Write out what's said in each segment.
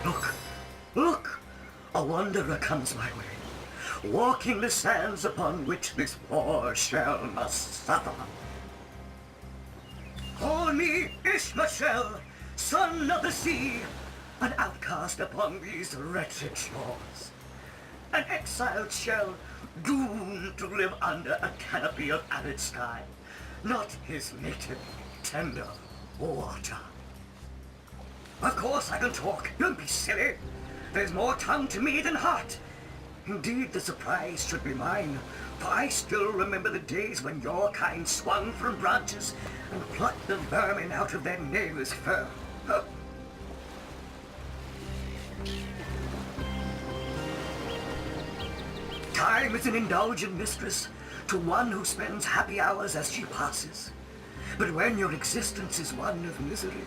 Look, look! A wanderer comes my way, walking the sands upon which this poor shell must suffer. Call me Ishmael, son of the sea, an outcast upon these wretched shores. An exiled shell, doomed to live under a canopy of arid sky, not his native, tender water. Of course I can talk, don't be silly. There's more tongue to me than heart. Indeed, the surprise should be mine, for I still remember the days when your kind swung from branches and plucked the vermin out of their neighbor's fur. Time is an indulgent mistress to one who spends happy hours as she passes. But when your existence is one of misery,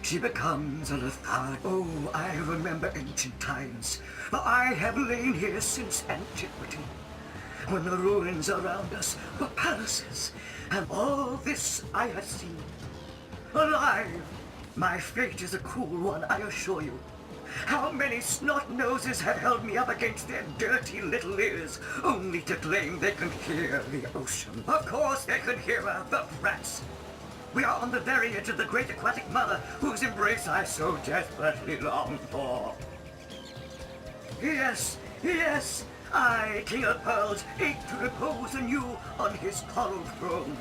she becomes a lethargic. Oh, I remember ancient times, for I have lain here since antiquity, when the ruins around us were palaces, and all this I have seen. Alive! My fate is a cruel one, I assure you. How many snot-noses have held me up against their dirty little ears, only to claim they can hear the ocean. Of course they can hear her, the brats! We are on the very edge of the great aquatic mother, whose embrace I so desperately long for. Yes, yes, I, King of Pearls, ache to repose anew on his coral throne.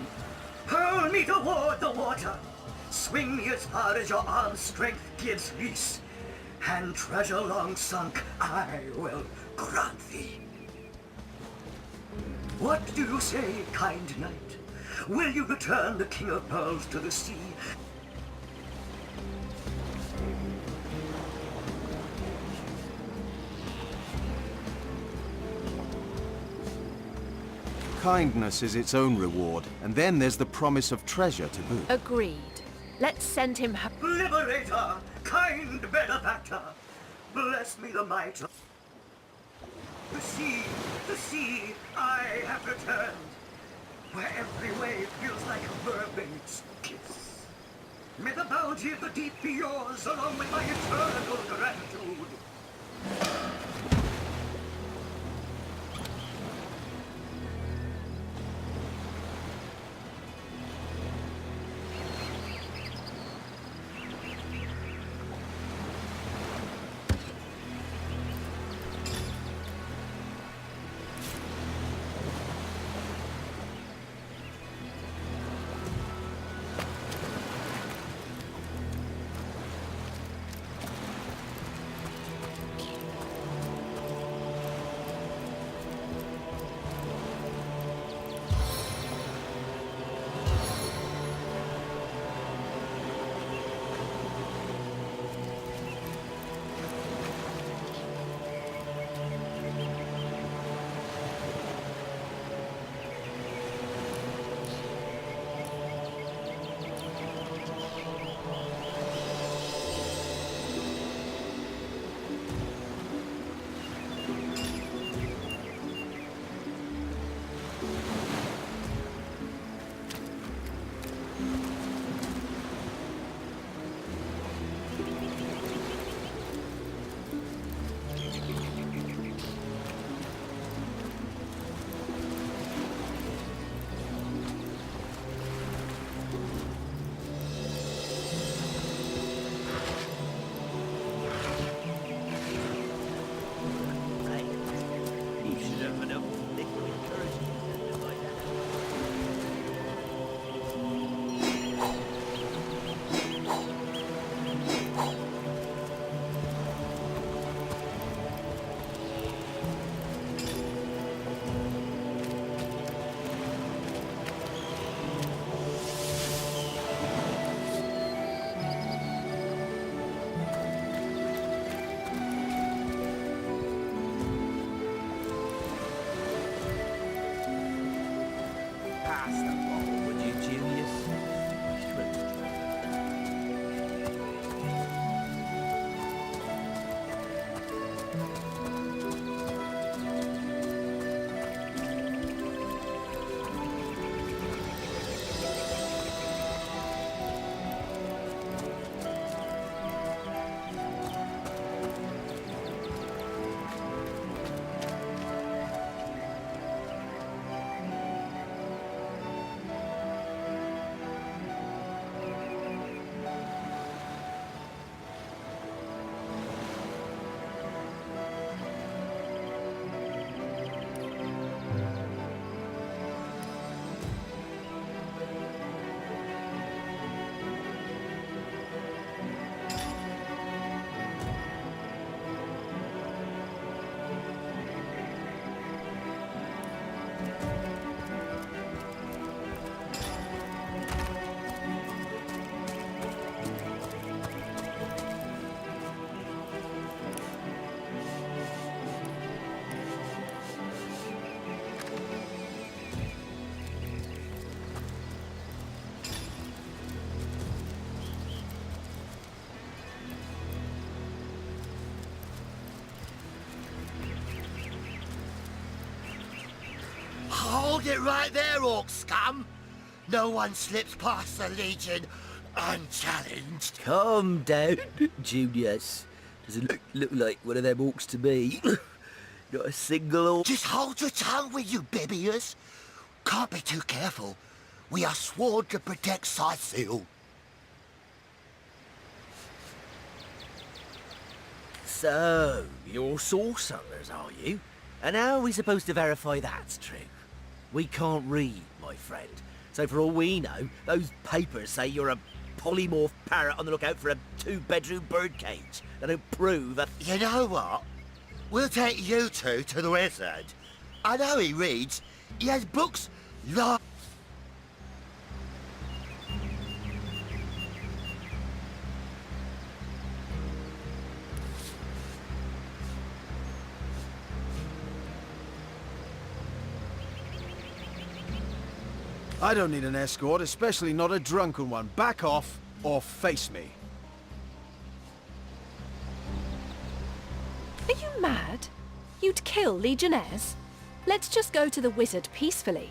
Hurl me toward the water, swing me as far as your arm's strength gives lease, and treasure long sunk I will grant thee. What do you say, kind knight? Will you return the King of Pearls to the sea? Kindness is its own reward, and then there's the promise of treasure to boot. Agreed. Let's send him Liberator, kind benefactor, bless me the might of the sea, I have returned, where every wave feels like a mermaid's kiss. May the bounty of the deep be yours, along with my eternal gratitude. it right there, orc scum. No one slips past the Legion unchallenged. Calm down, Junius. Doesn't look like one of them orcs to me. Not a single orc. Just hold your tongue, will you, Bibius? Can't be too careful. We are sworn to protect Cyseal. So, you're sorcerers, are you? And how are we supposed to verify that's true? We can't read, my friend. So for all we know, those papers say you're a polymorph parrot on the lookout for a 2-bedroom birdcage. They don't prove a... You know what? We'll take you two to the wizard. I know he reads. He has books like... I don't need an escort, especially not a drunken one. Back off, or face me. Are you mad? You'd kill Legionnaires? Let's just go to the wizard peacefully.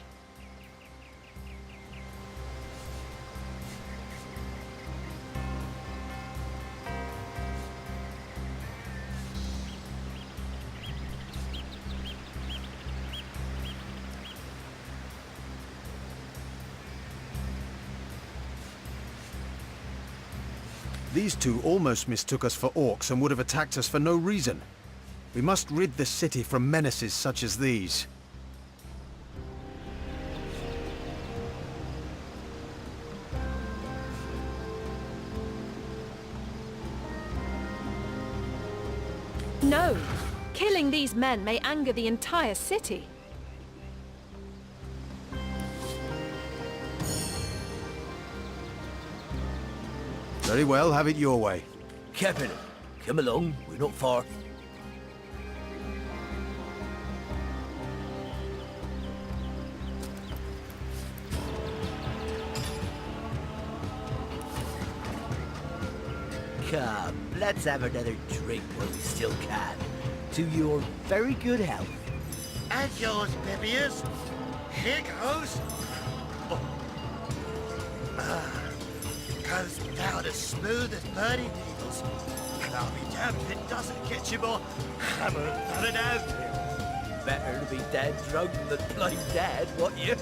These two almost mistook us for orcs and would have attacked us for no reason. We must rid the city from menaces such as these. No! Killing these men may anger the entire city. Very well, have it your way. Captain, come along. We're not far. Come, let's have another drink while we still can. To your very good health. And yours, Bibius. Here goes. Oh. Goes down as smooth as burning needles. And I'll be damned if it doesn't get you more hammered than an anthill. Better to be dead drunk than plain dead, won't you?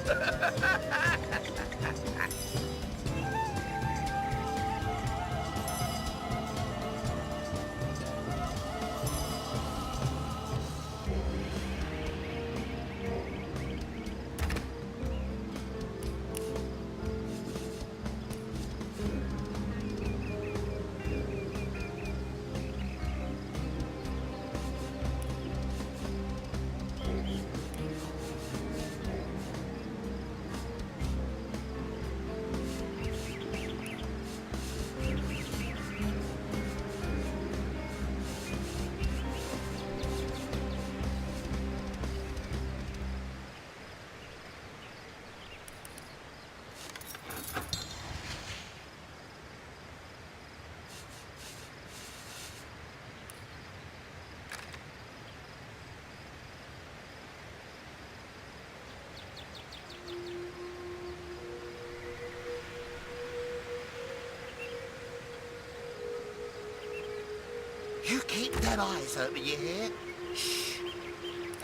You keep them eyes open, you hear? Shh.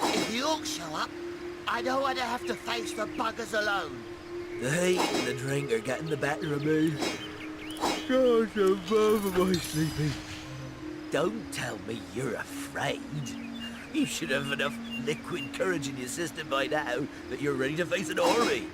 If the orcs show up, I don't want to have to face the buggers alone. The heat and the drink are getting the better of me. Gosh, I'm over my sleeping. Don't tell me you're afraid. You should have enough liquid courage in your system by now that you're ready to face an army.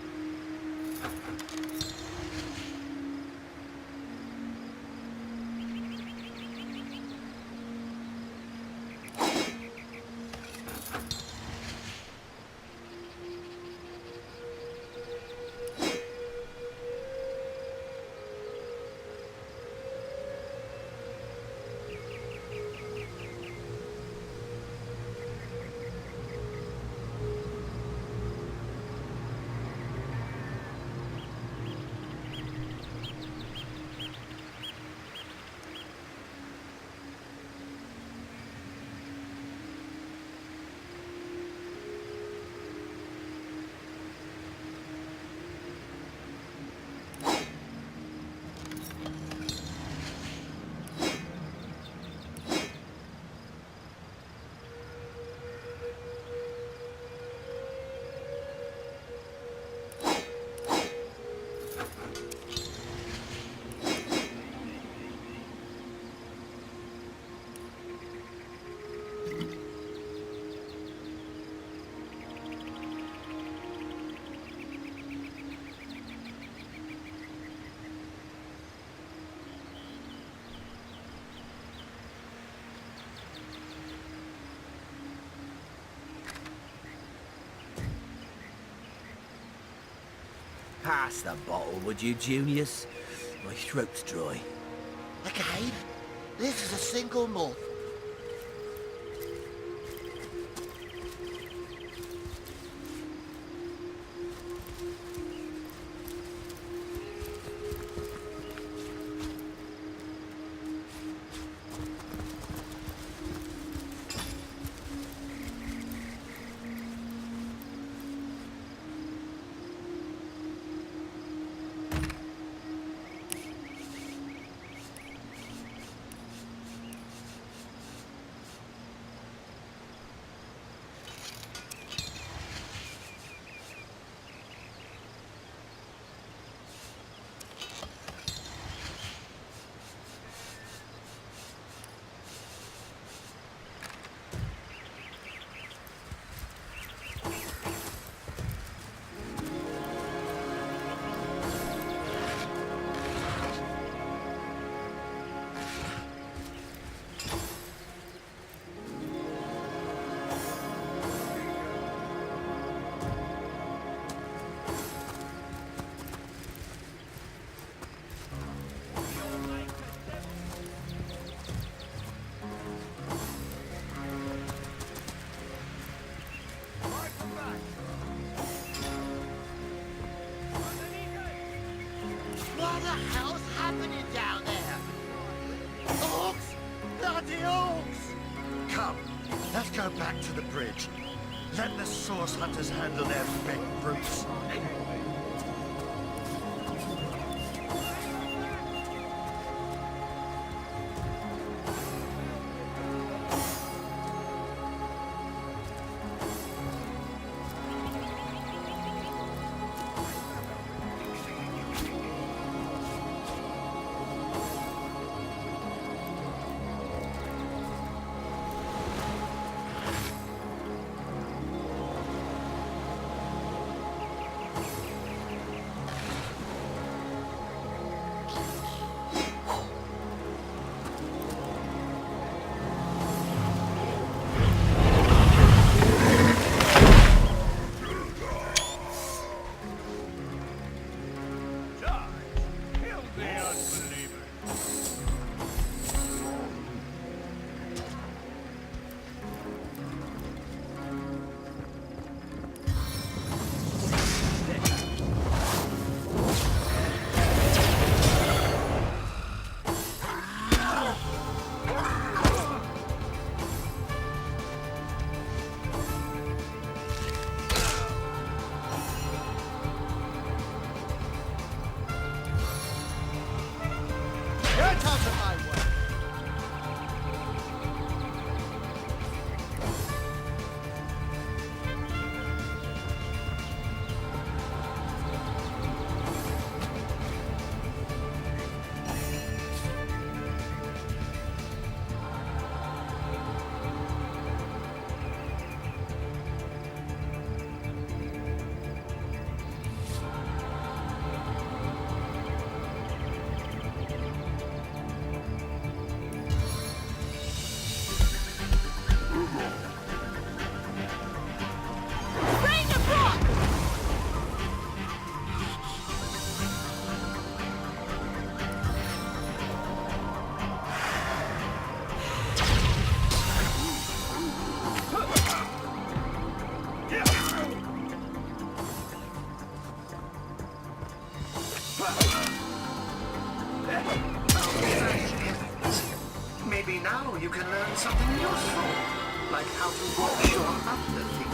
Pass the bottle, would you, Junius? My throat's dry. Again? This is a single malt. What the hell's happening down there? Orcs! Bloody orcs! Come, let's go back to the bridge. Let the source hunters handle their big brutes. Maybe now you can learn something useful, like how to wash your other things.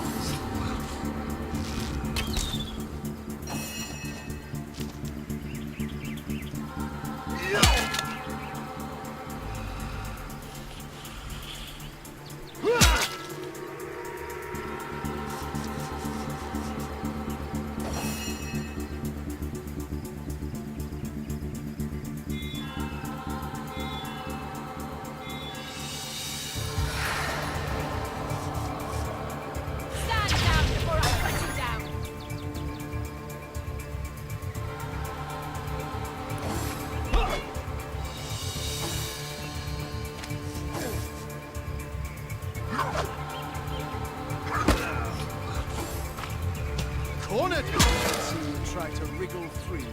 try to wriggle free.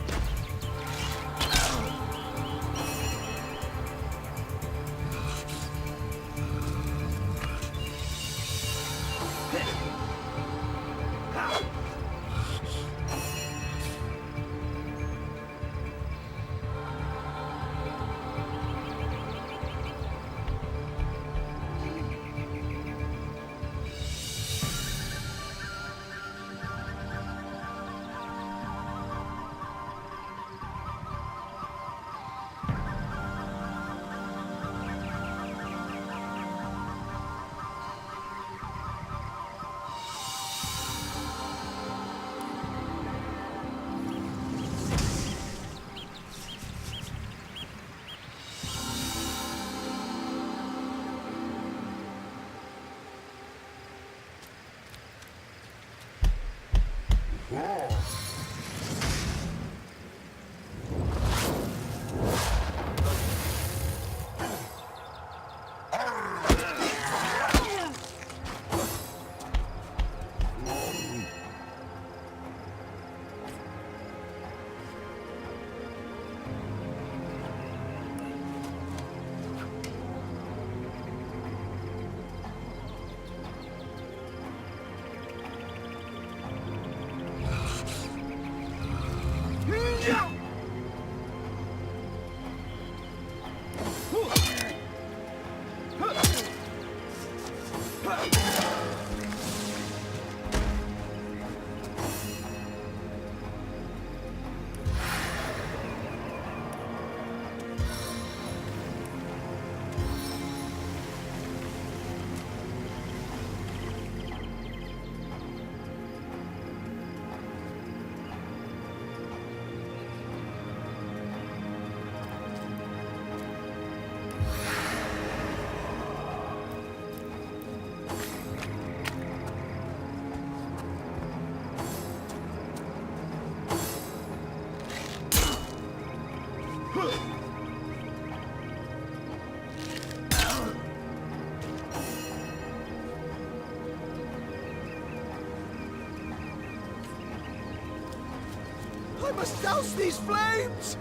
I must douse these flames!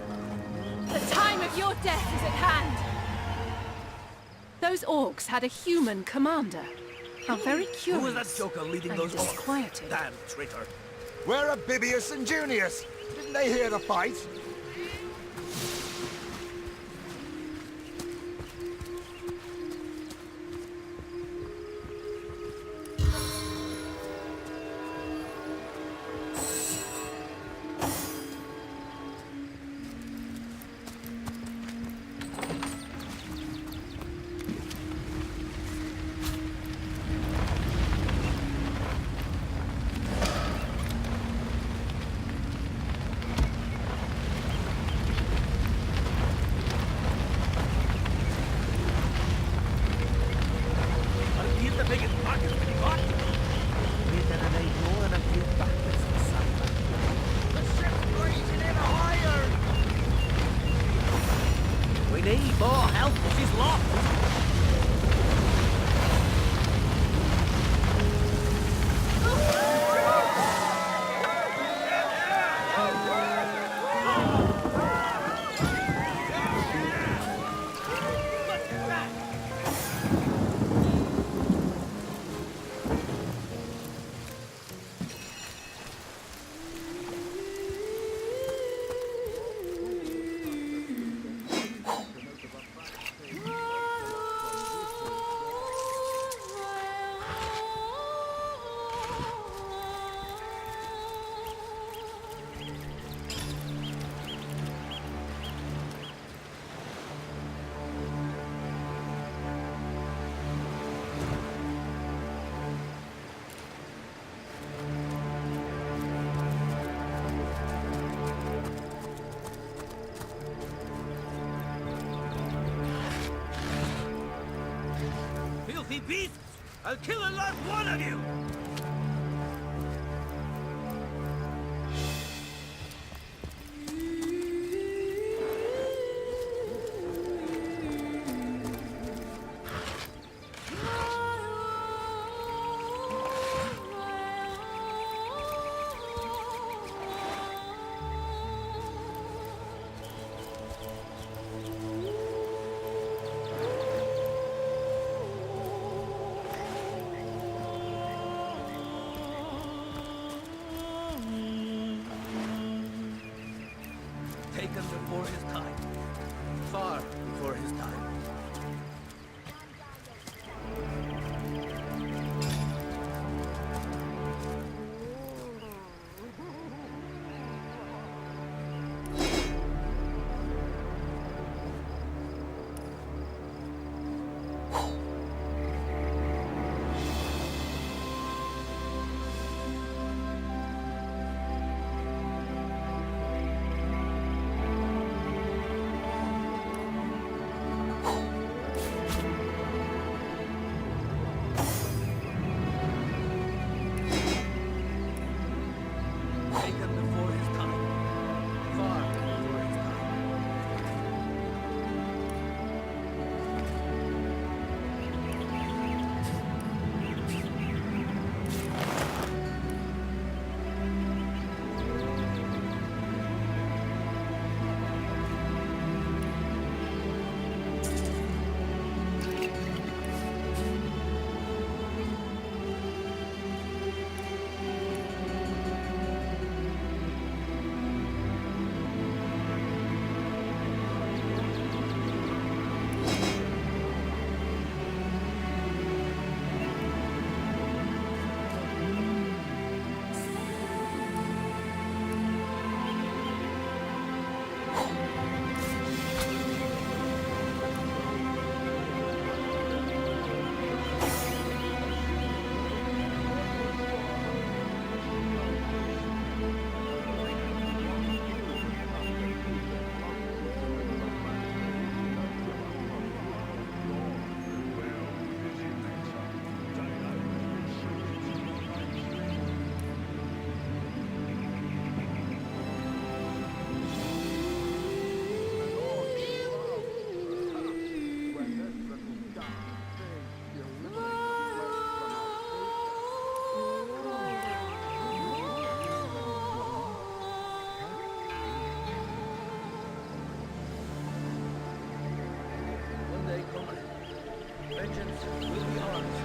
The time of your death is at hand. Those orcs had a human commander. How very curious. Who was that joker leading and those orcs? disquieting. Damn traitor. Where are Bibius and Junius? Didn't they hear the fight? We need more help. She's lost. Filthy beasts! I'll kill and last one of you! before his time. Far before his time. Taken before his time. Far before his time. One day coming, vengeance will be ours.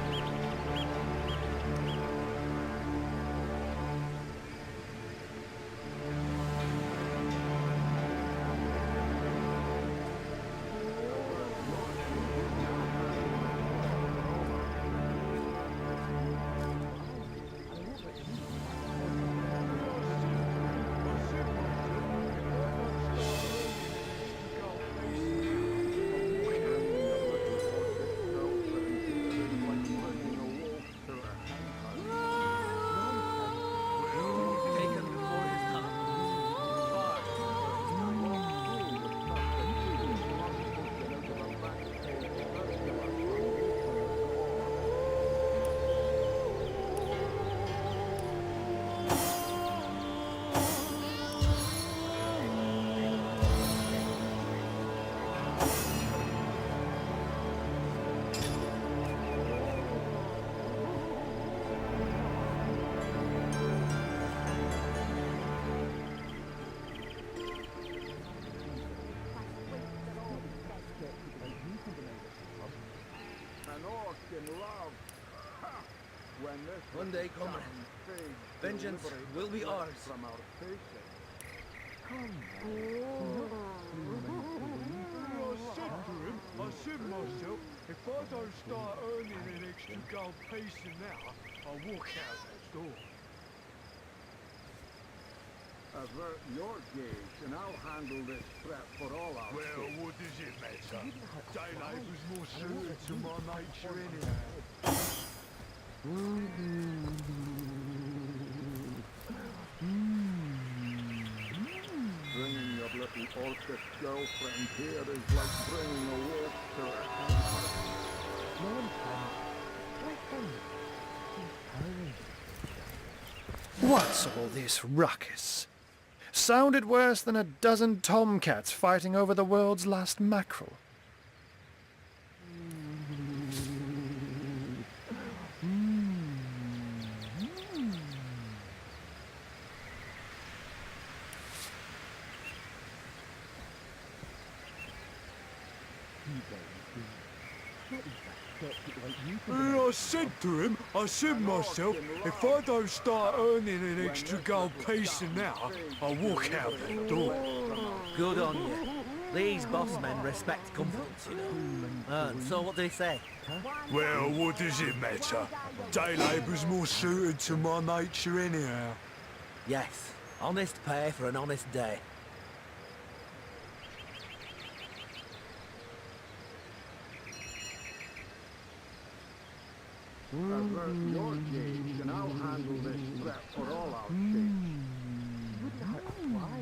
Taken before his time. Far before his time. One day coming, vengeance will be ours. I said myself, if I don't start earning an extra gold piece an hour, I'll walk out that door. Avert your gauge, and I'll handle this threat for all our Well, what does it matter? Day labour's more suited to my nature anyhow. Bringing your little orchid girlfriend here is like bringing a wolf to her. What's all this ruckus? Sounded worse than a dozen tomcats fighting over the world's last mackerel. And I said to him, I said myself, if I don't start earning an extra gold piece an hour, I'll walk out that door. Good on you. These boss men respect confidence, you know. And so what do they say? Well, what does it matter? Day labour's more suited to my nature anyhow. Yes, honest pay for an honest day. Avert your gauge, and I'll handle this threat for all our sakes. Wouldn't hurt a fly,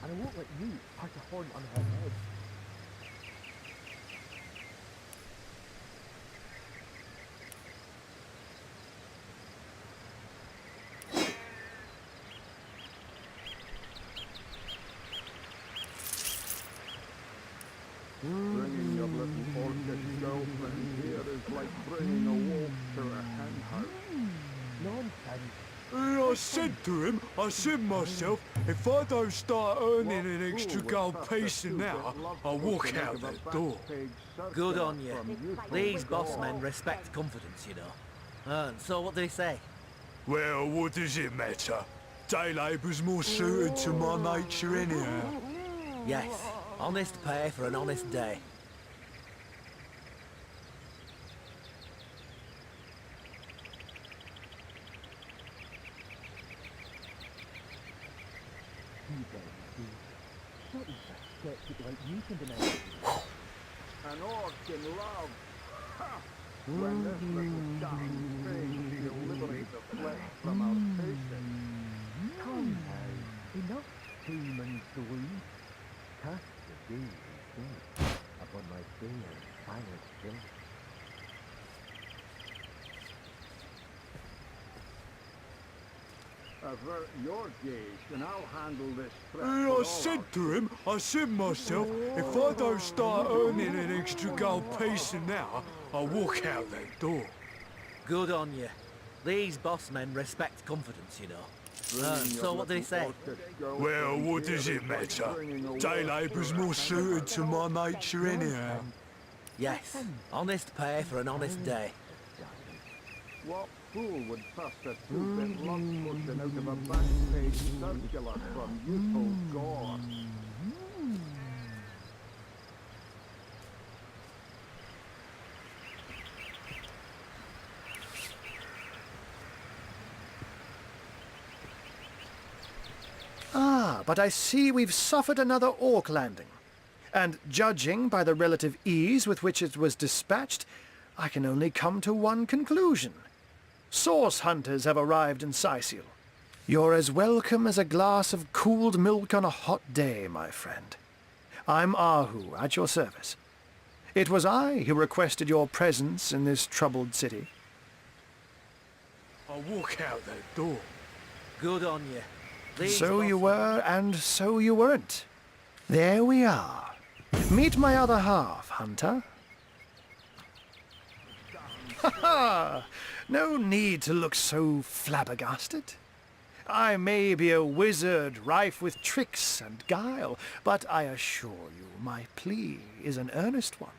and I won't let you pack a horn on her head. Bringing your little orchid girlfriend here is like bringing a wolf to a hen house. Nonsense. I said to him, I said myself, if I don't start earning an extra gold piece an hour, I'll walk out that door. Good on you. These boss men respect confidence, you know. And so what do they say? Well, what does it matter? Day labour's more suited to my nature anyhow. Yes, honest pay for an honest day. An orc in love. Ha! When this little darling thing will liberate the flesh from our patience. Come now, enough doom and gloom. Cast the day instead upon my fair silent hill. Avert your gauge, and I'll handle this threat. I said to him, I said myself, if I don't start earning an extra gold piece an hour, I'll walk out that door. Good on you. These boss men respect confidence, you know. And so what do they say? Well, what does it matter? Day labour's more suited to my nature anyhow. Yes, honest pay for an honest day. What fool would trust a two-bit lump pushing out of a back-page circular from youthful gore? Ah, but I see we've suffered another orc landing. And judging by the relative ease with which it was dispatched, I can only come to one conclusion. Source hunters have arrived in Cyseal. You're as welcome as a glass of cooled milk on a hot day, my friend. I'm Ahu, at your service. It was I who requested your presence in this troubled city. I'll walk out that door. Good on you. These So boss you were, and so you weren't. There we are. Meet my other half, Hunter. Ha ha! No need to look so flabbergasted. I may be a wizard rife with tricks and guile, but I assure you my plea is an earnest one.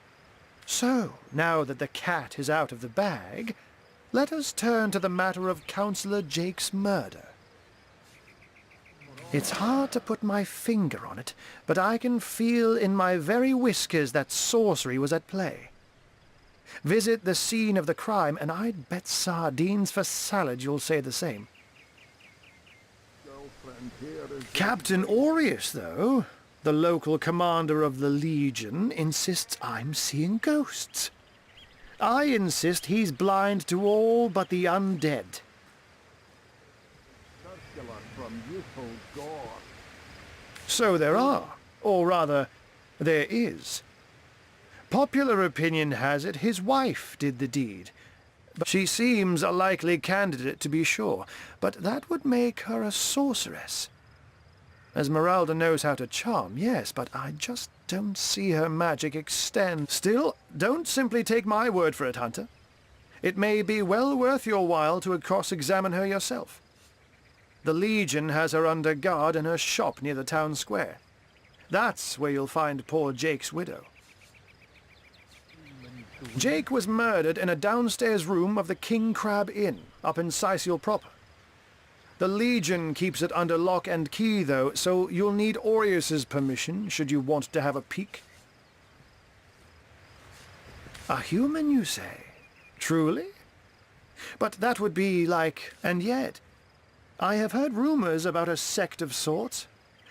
So, now that the cat is out of the bag, let us turn to the matter of Councillor Jake's murder. It's hard to put my finger on it, but I can feel in my very whiskers that sorcery was at play. Visit the scene of the crime, and I'd bet sardines for salad you'll say the same. Girlfriend here is Captain Aureus, though, the local commander of the Legion, insists I'm seeing ghosts. I insist he's blind to all but the undead. circular from youthful gore. So there are, or rather, there is. Popular opinion has it his wife did the deed. But she seems a likely candidate, to be sure, but that would make her a sorceress. Esmeralda knows how to charm, yes, but I just don't see her magic extend. Still, don't simply take my word for it, Hunter. It may be well worth your while to cross-examine her yourself. The Legion has her under guard in her shop near the town square. That's where you'll find poor Jake's widow. Jake was murdered in a downstairs room of the King Crab Inn, up in Cyseal proper. The Legion keeps it under lock and key, though, so you'll need Aureus's permission should you want to have a peek. A human, you say? Truly? But that would be like... And yet, I have heard rumors about a sect of sorts.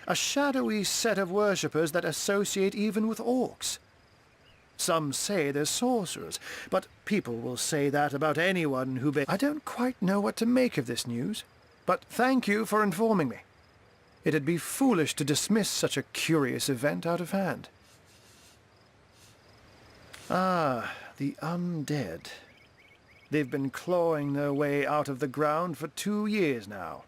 A shadowy set of worshippers that associate even with orcs. Some say they're sorcerers, but people will say that about anyone who I don't quite know what to make of this news, but thank you for informing me. It'd be foolish to dismiss such a curious event out of hand. Ah, the undead. They've been clawing their way out of the ground for 2 years now.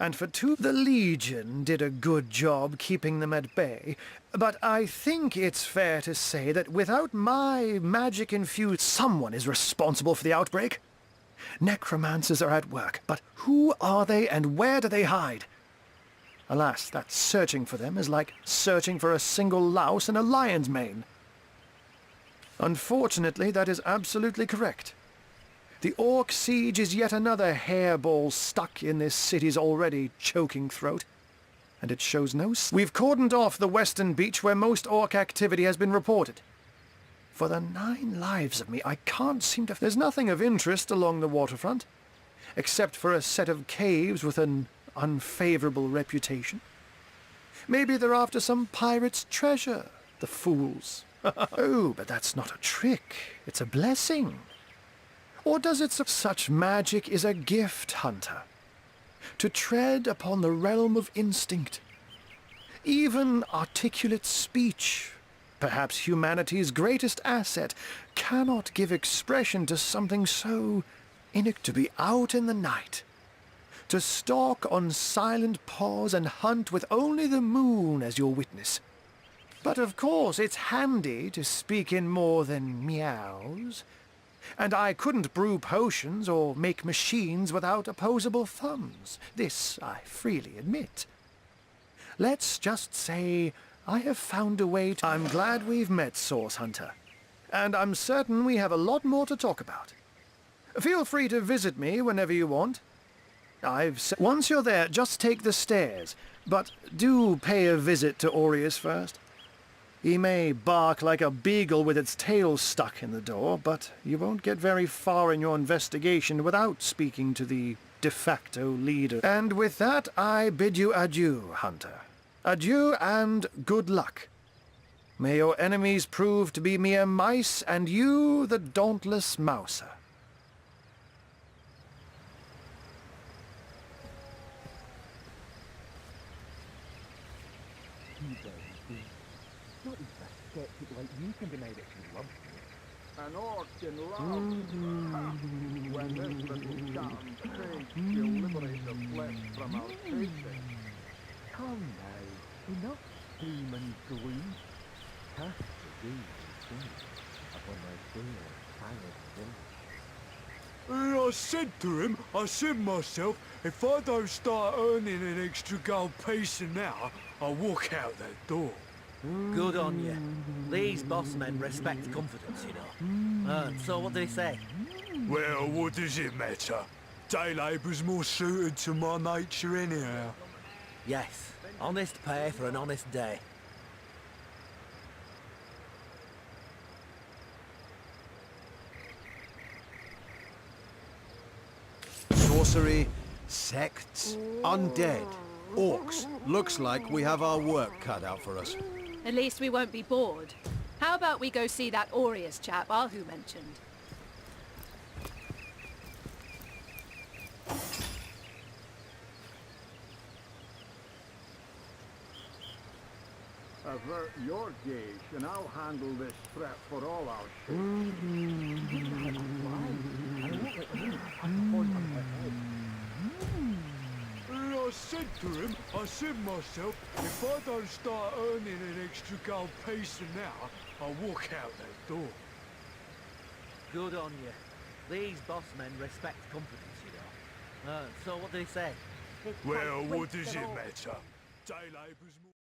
And for 2, the Legion did a good job keeping them at bay. But I think it's fair to say that without my magic-infused, someone is responsible for the outbreak. Necromancers are at work, but who are they and where do they hide? Alas, that searching for them is like searching for a single louse in a lion's mane. Unfortunately, that is absolutely correct. The Orc siege is yet another hairball stuck in this city's already choking throat. And it shows no... We've cordoned off the western beach where most Orc activity has been reported. For the 9 lives of me, I can't seem to... There's nothing of interest along the waterfront, except for a set of caves with an unfavorable reputation. Maybe they're after some pirate's treasure, the fools. Oh, but that's not a trick. It's a blessing. Or does it... Such magic is a gift, Hunter. To tread upon the realm of instinct. Even articulate speech, perhaps humanity's greatest asset, cannot give expression to something so to be out in the night. To stalk on silent paws and hunt with only the moon as your witness. But of course it's handy to speak in more than meows. And I couldn't brew potions or make machines without opposable thumbs. This I freely admit. Let's just say I have found a way to... I'm glad we've met, Source Hunter. And I'm certain we have a lot more to talk about. Feel free to visit me whenever you want. Once you're there, just take the stairs. But do pay a visit to Aureus first. He may bark like a beagle with its tail stuck in the door, but you won't get very far in your investigation without speaking to the de facto leader. And with that, I bid you adieu, Hunter. Adieu and good luck. May your enemies prove to be mere mice, and you the dauntless mouser. Not even a skeptic like you can deny that she loves me. An orc in love. When this little damn pig will liberate the flesh from our faces. Come now, enough steam and gloom. Cast the gaze and sing upon my fair silent hill. And I said to him, I said myself, if I don't start earning an extra gold piece an hour, I'll walk out that door. Good on you. These boss men respect confidence, you know. So what did he say? Well, what does it matter? Day labour's more suited to my nature anyhow. Yes, honest pay for an honest day. Sorcery, sects, undead, orcs. Looks like we have our work cut out for us. At least we won't be bored. How about we go see that Aureus chap Alhu mentioned? Avert your gaze, and I'll handle this threat for all our shit. And I said to him, I said myself, if I don't start earning an extra gold piece an hour, I'll walk out that door. Good on you. These boss men respect confidence, you know. So what did he say? Well, what does it matter? Day labour's more...